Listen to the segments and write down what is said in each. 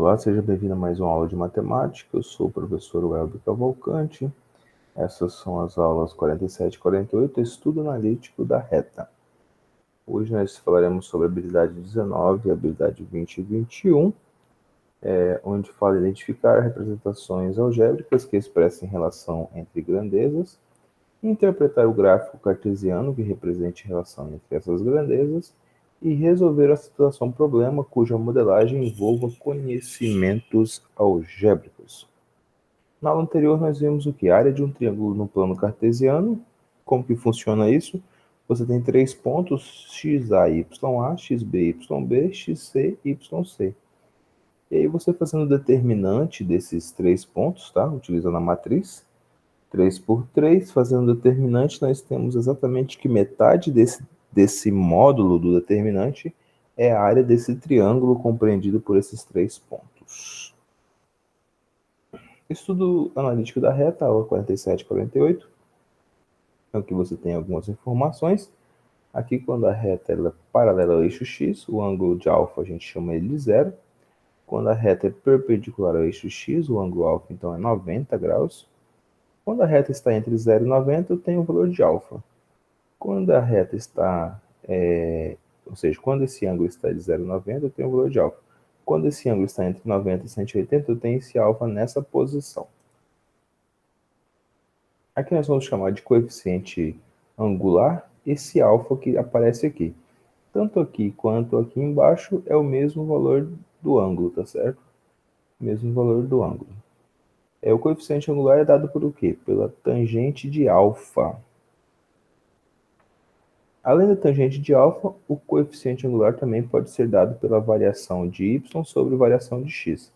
Olá, seja bem-vindo a mais uma aula de matemática. Eu sou o professor Welber Cavalcante. Essas são as aulas 47 e 48, estudo analítico da reta. Hoje nós falaremos sobre a habilidade 19, a habilidade 20 e 21, onde fala identificar representações algébricas que expressem relação entre grandezas, interpretar o gráfico cartesiano que represente relação entre essas grandezas e resolver a situação problema cuja modelagem envolva conhecimentos algébricos. Na aula anterior nós vimos o que? A área de um triângulo no plano cartesiano. Como que funciona isso? Você tem três pontos, xa, ya, xb, yb, xc, yc. E aí você fazendo o determinante desses três pontos, tá? Utilizando a matriz, 3 por 3, fazendo o determinante, nós temos exatamente que metade desse módulo do determinante é a área desse triângulo compreendido por esses três pontos. Estudo analítico da reta, aula 47 e 48. Então, aqui você tem algumas informações. Aqui, quando a reta é paralela ao eixo x, o ângulo de alfa a gente chama ele de zero. Quando a reta é perpendicular ao eixo x, o ângulo alfa então é 90 graus. Quando a reta está entre 0 e 90, eu tenho o valor de alfa. Quando a reta está, ou seja, quando esse ângulo está de 0 a 90, eu tenho o valor de alfa. Quando esse ângulo está entre 90 e 180, eu tenho esse alfa nessa posição. Aqui nós vamos chamar de coeficiente angular esse alfa que aparece aqui. Tanto aqui quanto aqui embaixo é o mesmo valor do ângulo, tá certo? Mesmo valor do ângulo. O coeficiente angular é dado por o quê? Pela tangente de alfa. Além da tangente de alfa, o coeficiente angular também pode ser dado pela variação de y sobre variação de x.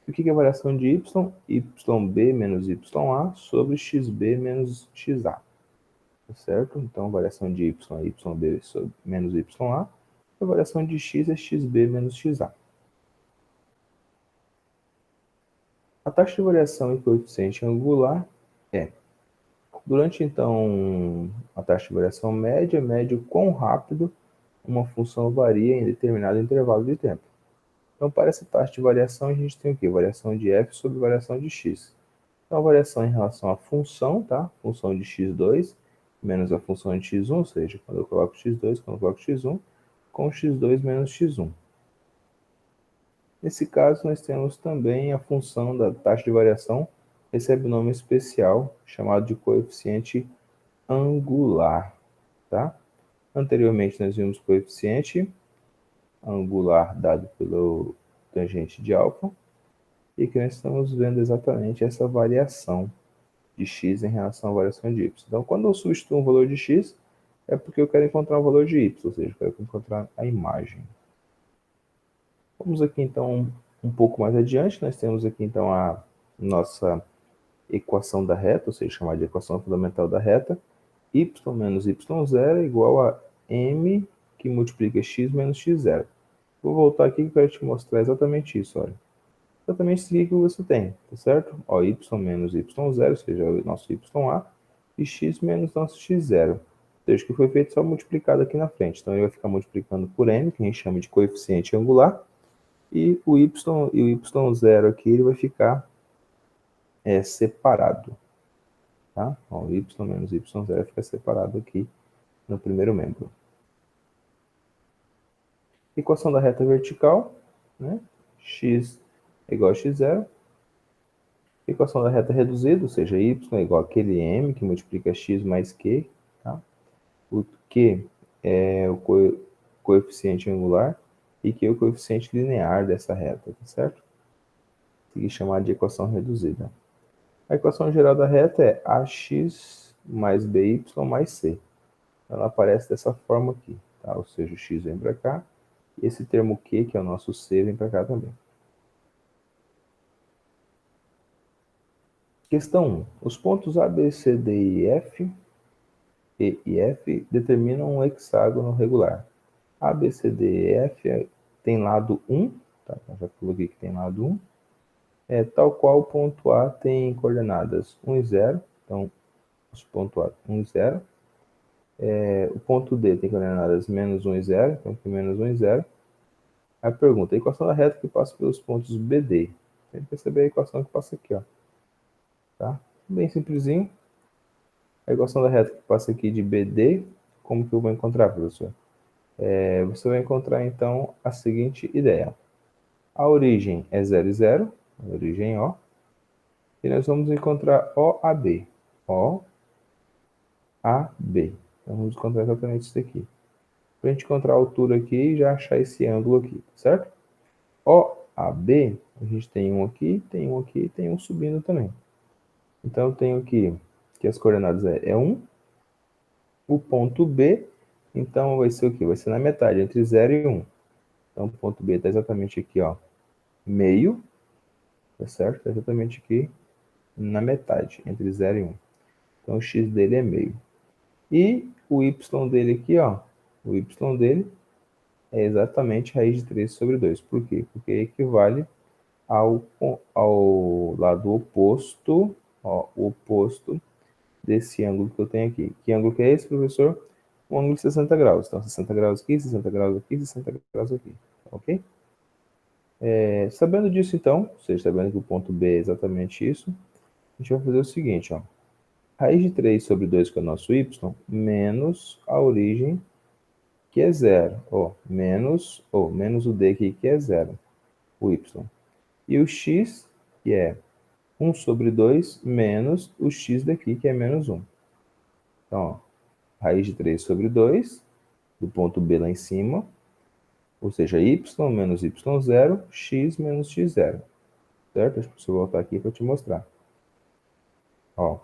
O que é a variação de y? yb menos ya sobre xb menos xa. Certo? Então, a variação de y é yb menos ya, e a variação de x é xb menos xa. A taxa de variação em coeficiente angular é, durante então a taxa de variação média, mede o quão rápido uma função varia em determinado intervalo de tempo. Então, para essa taxa de variação, a gente tem o quê? Variação de f sobre variação de x. Então, a variação em relação à função, tá? Função de x2 menos a função de x1, ou seja, quando eu coloco x2, quando eu coloco x1, com x2 menos x1. Nesse caso, nós temos também a função da taxa de variação, recebe um nome especial, chamado de coeficiente angular, tá? Anteriormente, nós vimos coeficiente angular dado pelo tangente de alfa, e aqui nós estamos vendo exatamente essa variação de x em relação à variação de y. Então, quando eu substituo um valor de x, é porque eu quero encontrar um valor de y, ou seja, eu quero encontrar a imagem. Vamos aqui, então, um pouco mais adiante, nós temos aqui, então, a nossa equação da reta, ou seja, chamada de equação fundamental da reta, y menos y0 é igual a m que multiplica x menos x0. Vou voltar aqui que eu quero te mostrar exatamente isso, olha. Exatamente isso aqui que você tem, tá certo? Ó, y menos y0, ou seja, o nosso ya, e x menos nosso x0. Desde que foi feito só multiplicado aqui na frente. Então, ele vai ficar multiplicando por m, que a gente chama de coeficiente angular, e o y0 aqui ele vai ficar separado. Tá? Ó, y menos y0 fica separado aqui no primeiro membro. Equação da reta vertical, né? X é igual a x0. Equação da reta reduzida, ou seja, y é igual àquele m que multiplica x mais q. Tá? O q é o coeficiente angular e q é o coeficiente linear dessa reta, tá certo? Aqui chamada de equação reduzida. A equação geral da reta é ax mais by mais c. Ela aparece dessa forma aqui, tá? Ou seja, o x vem para cá, e esse termo q, que é o nosso c, vem para cá também. Questão 1. Os pontos A, B, C, D e F determinam um hexágono regular. A, B, C, D e F tem lado 1, tá? Já coloquei que tem lado 1. Tal qual o ponto A tem coordenadas 1 e 0, então os pontos A 1 e 0. O ponto D tem coordenadas menos 1 e 0, então aqui menos 1 e 0. A pergunta, a equação da reta que passa pelos pontos BD. A gente quer saber a equação que passa aqui, ó. Tá? Bem simplesinho. A equação da reta que passa aqui de BD, como que eu vou encontrar, professor? Você vai encontrar, então, a seguinte ideia. A origem é 0 e 0, a origem O, e nós vamos encontrar OAB. OAB. Então, vamos encontrar exatamente isso aqui. Para a gente encontrar a altura aqui e já achar esse ângulo aqui, certo? OAB, a gente tem um aqui, tem um aqui, tem um subindo também. Então, eu tenho aqui que as coordenadas é 1, o ponto B, então vai ser o quê? Vai ser na metade, entre 0 e 1. Então, o ponto B está exatamente aqui, ó, meio, tá certo? Está exatamente aqui na metade, entre 0 e 1. Então, o x dele é meio. E o y dele aqui, ó, o y dele é exatamente raiz de 3 sobre 2. Por quê? Porque equivale ao lado oposto, ó, o oposto desse ângulo que eu tenho aqui. Que ângulo que é esse, professor? Um ângulo de 60 graus. Então, 60 graus aqui, 60 graus aqui, 60 graus aqui. Ok? Sabendo disso, então, ou seja, sabendo que o ponto B é exatamente isso, a gente vai fazer o seguinte, ó. Raiz de 3 sobre 2, que é o nosso y, menos a origem, que é 0. Menos o d aqui, que é 0. O y. E o x, que é 1 sobre 2, menos o x daqui, que é menos 1. Então, ó, raiz de 3 sobre 2, do ponto B lá em cima, ou seja, y menos y0, x menos x0. Certo? Deixa eu voltar aqui para te mostrar. Ó,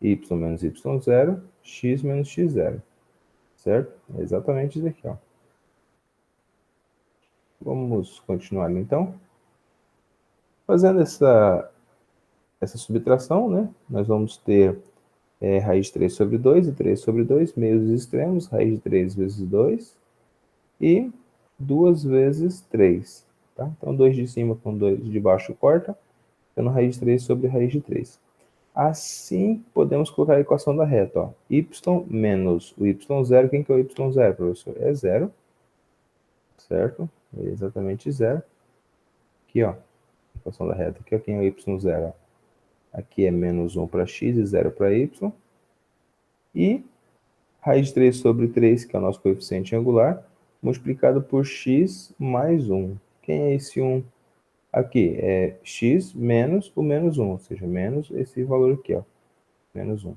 y menos y0, x menos x0. Certo? É exatamente isso aqui, ó. Vamos continuar então. Fazendo essa subtração, né? Nós vamos ter raiz de 3 sobre 2 e 3 sobre 2, meios extremos, raiz de 3 vezes 2 e 2 vezes 3. Tá? Então, 2 de cima com 2 de baixo corta, ficando raiz de 3 sobre raiz de 3. Assim, podemos colocar a equação da reta. Ó. Y menos o y0. Quem que é o y0, professor? É 0. Certo? É exatamente 0. Aqui, ó. Equação da reta. Aqui, ó, quem é o y0? Aqui é menos 1 para x e 0 para y. E raiz de 3 sobre 3, que é o nosso coeficiente angular, multiplicado por x mais 1. Quem é esse 1? Aqui é x menos o menos 1, ou seja, menos esse valor aqui, ó, menos 1.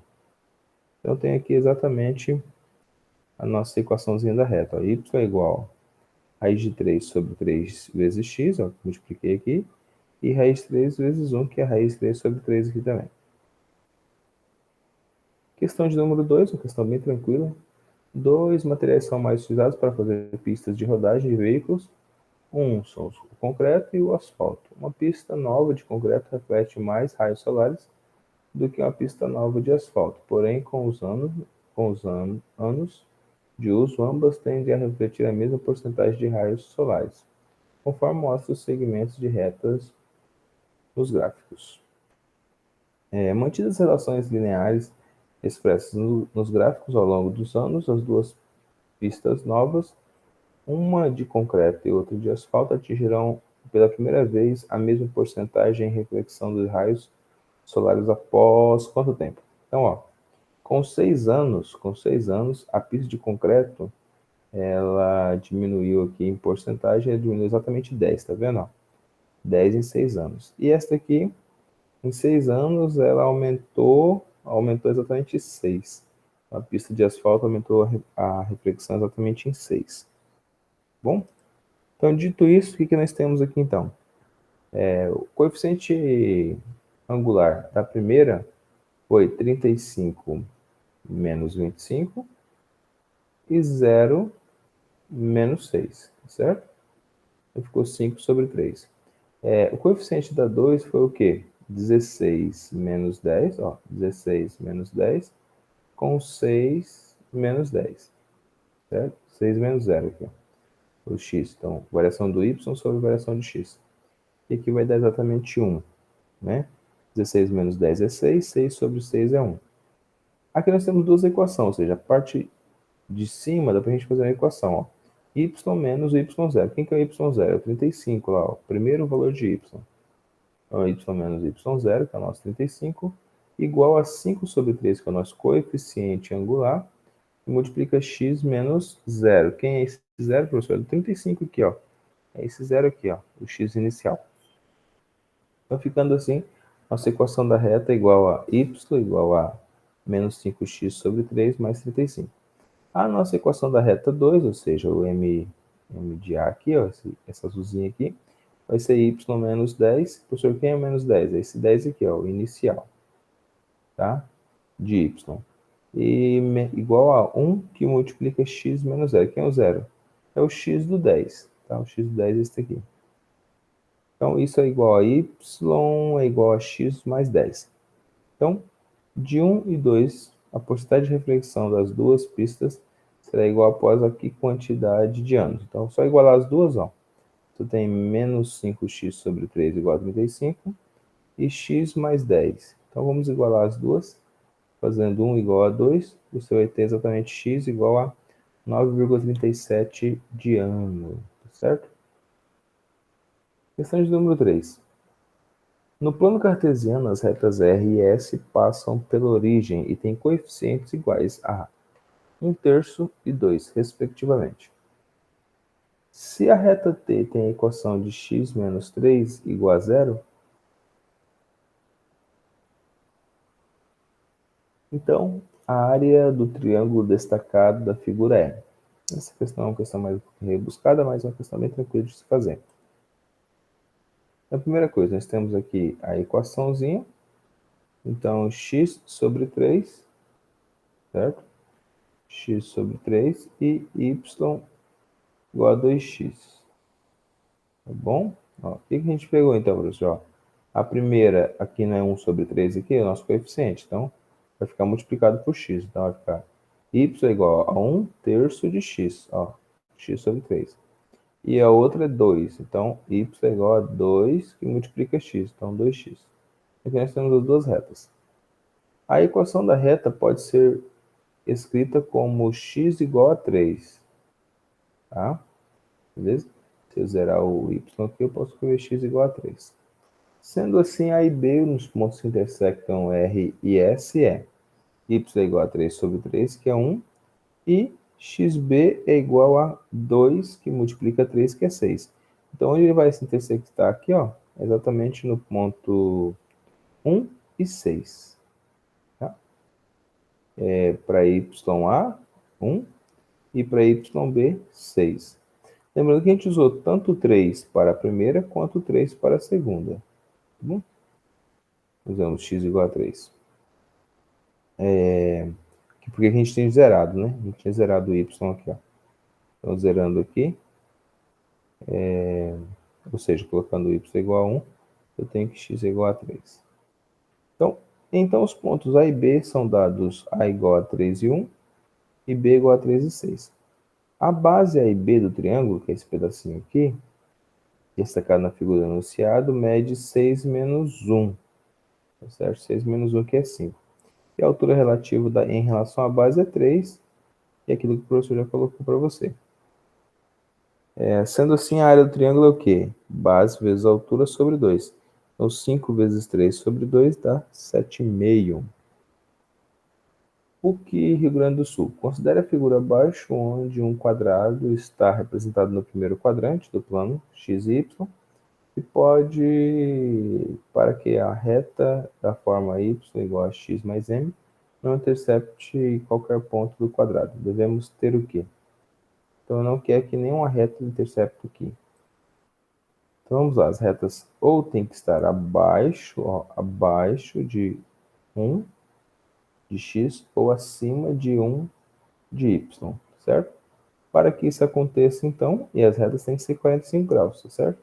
Então, tem aqui exatamente a nossa equaçãozinha da reta. Ó, y é igual a raiz de 3 sobre 3 vezes x, ó, multipliquei aqui, e raiz de 3 vezes 1, que é a raiz de 3 sobre 3 aqui também. Questão de número 2, uma questão bem tranquila. 2 materiais são mais utilizados para fazer pistas de rodagem de veículos. Um são o concreto e o asfalto. Uma pista nova de concreto reflete mais raios solares do que uma pista nova de asfalto. Porém, com os anos de uso, ambas tendem a refletir a mesma porcentagem de raios solares, conforme mostra os segmentos de retas nos gráficos. Mantidas as relações lineares expressas nos gráficos ao longo dos anos, as duas pistas novas, uma de concreto e outra de asfalto, atingirão pela primeira vez a mesma porcentagem em reflexão dos raios solares após quanto tempo? Então, ó, com 6 anos, a pista de concreto, ela diminuiu aqui em porcentagem, ela diminuiu exatamente 10, tá vendo? Ó? 10 em 6 anos. E esta aqui, em 6 anos, ela aumentou exatamente 6. A pista de asfalto aumentou a reflexão exatamente em 6. Bom? Então, dito isso, o que nós temos aqui, então? O coeficiente angular da primeira foi 35 menos 25 e 0 menos 6, certo? Então, ficou 5 sobre 3. O coeficiente da 2 foi o quê? 16 menos 10, ó, 16 menos 10, com 6 menos 10, certo? 6 menos 0 aqui, ó, o x. Então, variação do y sobre variação de x. E aqui vai dar exatamente 1, né? 16 menos 10 é 6, 6 sobre 6 é 1. Aqui nós temos duas equações, ou seja, a parte de cima dá para a gente fazer uma equação, ó. y menos o y0. Quem que é o y0? É o 35 lá, ó, primeiro valor de y. Então, y menos y0, que é o nosso 35, igual a 5 sobre 3, que é o nosso coeficiente angular, e multiplica x menos 0. Quem é esse 0, professor? É o 35 aqui, ó. É esse 0 aqui, ó, o x inicial. Então, ficando assim, nossa equação da reta é igual a y igual a menos 5x sobre 3 mais 35. A nossa equação da reta 2, ou seja, o m de A aqui, ó, essa azulzinha aqui, vai ser y menos 10. Professor, quem é menos 10? É esse 10 aqui, ó, o inicial, tá? De y. E igual a 1 que multiplica x menos 0. Quem é o 0? É o x do 10, tá? O x do 10 é esse aqui. Então, isso é igual a y é igual a x mais 10. Então, de 1 e 2, a porcentagem de reflexão das duas pistas será igual após aqui quantidade de anos. Então, só igualar as duas, ó. Tu tem menos 5x sobre 3 igual a 35 e x mais 10. Então, vamos igualar as duas. Fazendo 1 igual a 2, você vai ter exatamente x igual a 9,37 de ano, certo? Questão de número 3. No plano cartesiano, as retas R e S passam pela origem e têm coeficientes iguais a 1/3 e 2, respectivamente. Se a reta T tem a equação de x menos 3 igual a 0, então a área do triângulo destacado da figura é. Essa questão é uma questão mais rebuscada, mas é uma questão bem tranquila de se fazer. A primeira coisa, nós temos aqui a equaçãozinha. Então, x sobre 3, certo? X sobre 3 e y igual a 2x. Tá bom? Ó, o que a gente pegou então, professor? A primeira aqui não é 1 sobre 3 aqui, é o nosso coeficiente. Então, vai ficar multiplicado por x. Então, vai ficar y é igual a 1/3 de x. Ó, x sobre 3. E a outra é 2. Então, y é igual a 2 que multiplica x. Então, 2x. Aqui nós temos as duas retas. A equação da reta pode ser escrita como x igual a 3. Tá? Beleza? Se eu zerar o y aqui, eu posso escrever x igual a 3. Sendo assim, A e B, nos pontos que intersectam R e S, é y é igual a 3 sobre 3, que é 1, e xb é igual a 2, que multiplica 3, que é 6. Então, ele vai se intersectar aqui, ó, exatamente no ponto 1 e 6. Tá? Para YA, 1, e para YB, 6. Lembrando que a gente usou tanto 3 para a primeira, quanto 3 para a segunda. Tá bom? Usamos x igual a 3. Porque a gente tem zerado, né? A gente tinha zerado o y aqui, ó. Então, zerando aqui. Ou seja, colocando y igual a 1, eu tenho que x é igual a 3. Então, os pontos A e B são dados A igual a 3 e 1 e B igual a 3 e 6. A base A e B do triângulo, que é esse pedacinho aqui, destacado na figura do enunciado, mede 6 menos 1. Tá certo? 6 menos 1, que é 5. E a altura relativa em relação à base é 3, e é aquilo que o professor já colocou para você. Sendo assim, a área do triângulo é o quê? Base vezes a altura sobre 2. Então, 5 vezes 3 sobre 2 dá 7,5. PUC, Rio Grande do Sul. Considere a figura abaixo, onde um quadrado está representado no primeiro quadrante do plano x e y, e pode, para que a reta da forma y igual a x mais m não intercepte qualquer ponto do quadrado. Devemos ter o quê? Então, eu não quero que nenhuma reta intercepte aqui. Então, vamos lá. As retas ou tem que estar abaixo, ó, abaixo de 1 de x ou acima de 1 de y, certo? Para que isso aconteça, então, e as retas têm que ser 45 graus, certo?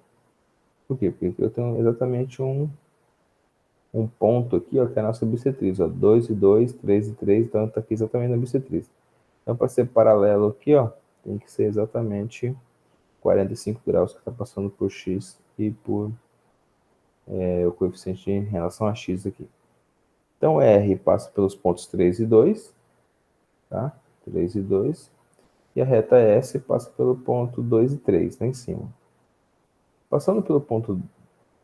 Por quê? Porque eu tenho exatamente um ponto aqui, ó, que é a nossa bissetriz, ó, 2 e 2, 3 e 3, então está aqui exatamente na bissetriz. Então, para ser paralelo aqui, ó, tem que ser exatamente 45 graus que está passando por x e por o coeficiente em relação a x aqui. Então, R passa pelos pontos 3 e 2, tá? 3 e 2. e a reta S passa pelo ponto 2 e 3, lá em cima. Passando pelo ponto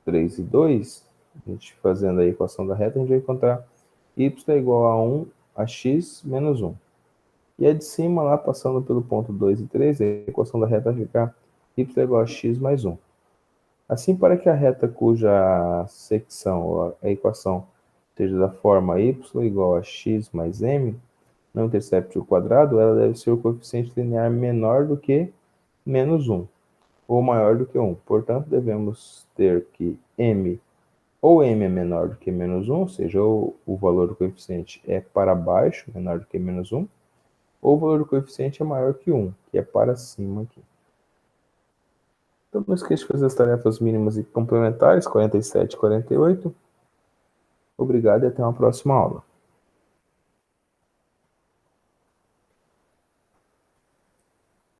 3 e 2, a gente fazendo a equação da reta, a gente vai encontrar y é igual a 1 a x menos 1. E a de cima, lá passando pelo ponto 2 e 3, a equação da reta vai ficar y é igual a x mais 1. Assim, para que a reta cuja secção, ou a equação, seja da forma y igual a x mais m, não intercepte o quadrado, ela deve ser o coeficiente linear menor do que menos 1, ou maior do que 1. Portanto, devemos ter que m ou m é menor do que menos 1, ou seja, ou o valor do coeficiente é para baixo, menor do que menos 1, ou o valor do coeficiente é maior que 1, que é para cima aqui. Então, não esqueça de fazer as tarefas mínimas e complementares, 47 e 48. Obrigado e até uma próxima aula.